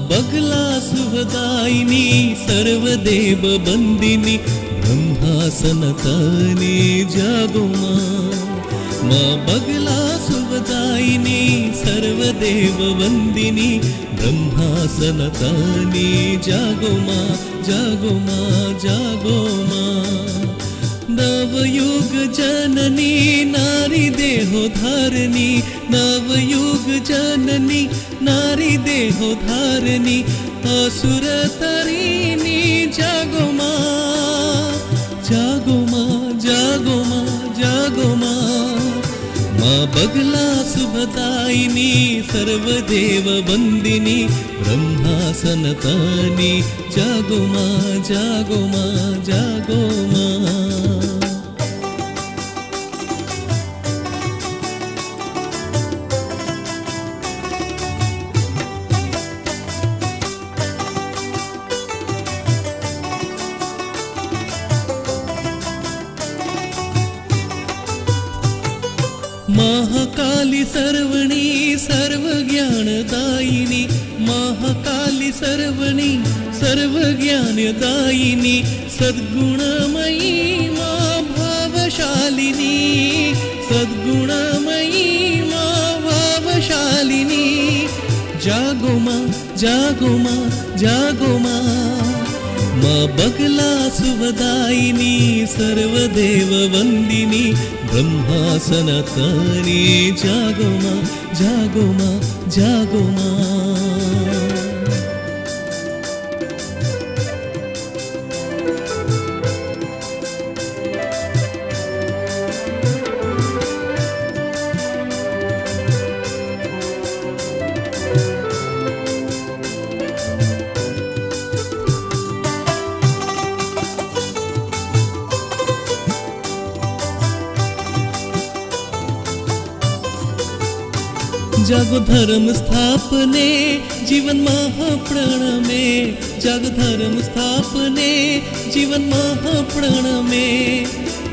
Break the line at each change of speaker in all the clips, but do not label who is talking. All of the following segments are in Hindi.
बगला सुभदायिनी सर्वदेव बंदिनी ब्रह्मासनतानी जागो माँ बगला सुभदायिनी सर्वदेव वंदिनी ब्रह्मासनतानी जागो माँ जागो माँ जागो माँ। नवयुग जननी नारी देहो धारणी नवयुग जननी नारी देहो धारणी असुर तरिणी जागो माँ जागो माँ जागो माँ जागो माँ। माँ बगला सुभदायिनी सर्वदेव वंदिनी ब्रह्मासनतानी जागो माँ जागो माँ जागो माँ। महाकाली सर्वणी सर्वज्ञानदायिनी महाकाली सर्वणी सर्वज्ञानदायिनी सद्गुणमयी माँ भावशालिनी सद्गुणमयी माँ भावशालिनी जागो माँ जागो माँ जागो माँ। माँ बगला सुभदायिनी सर्वदेव वंदिनी ब्रह्मासनतानी जागो माँ जागो माँ जागो माँ। जागो धर्म स्थापने जीवन महाप्रण में जागो धर्म स्थापने जीवन महाप्रण में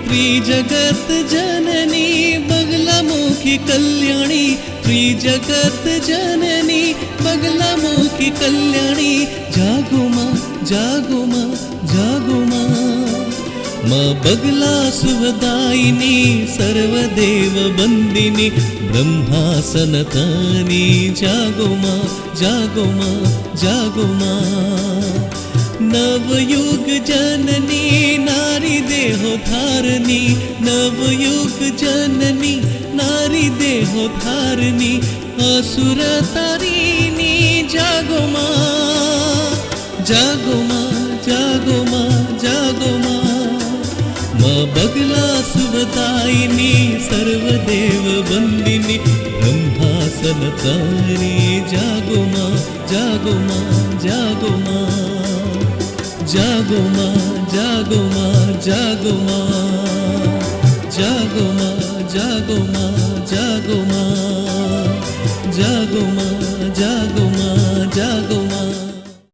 त्रिजगत जननी बगला मुखी कल्याणी त्रिजगत जननी बगला मुखी कल्याणी जागो माँ जागो माँ जागो माँ। माँ बगला सुभदायिनी सर्वदेव बंदिनी ब्रह्मासनतानी जागो माँ जागो माँ जागो माँ। नवयुग जननी नारी देहो धारणी नवयुग जननी नारी देहो धारणी असुर तरिणी जागो माँ जागो माँ जागो माँ जागो माँ। माँ बगला सुभदायिनी सर्वदेव वंदिनी ब्रह्मासनतानी जागो माँ जागो माँ जागो माँ जागो माँ जागो माँ जागो माँ जागो माँ जागो माँ जागो माँ जागो माँ।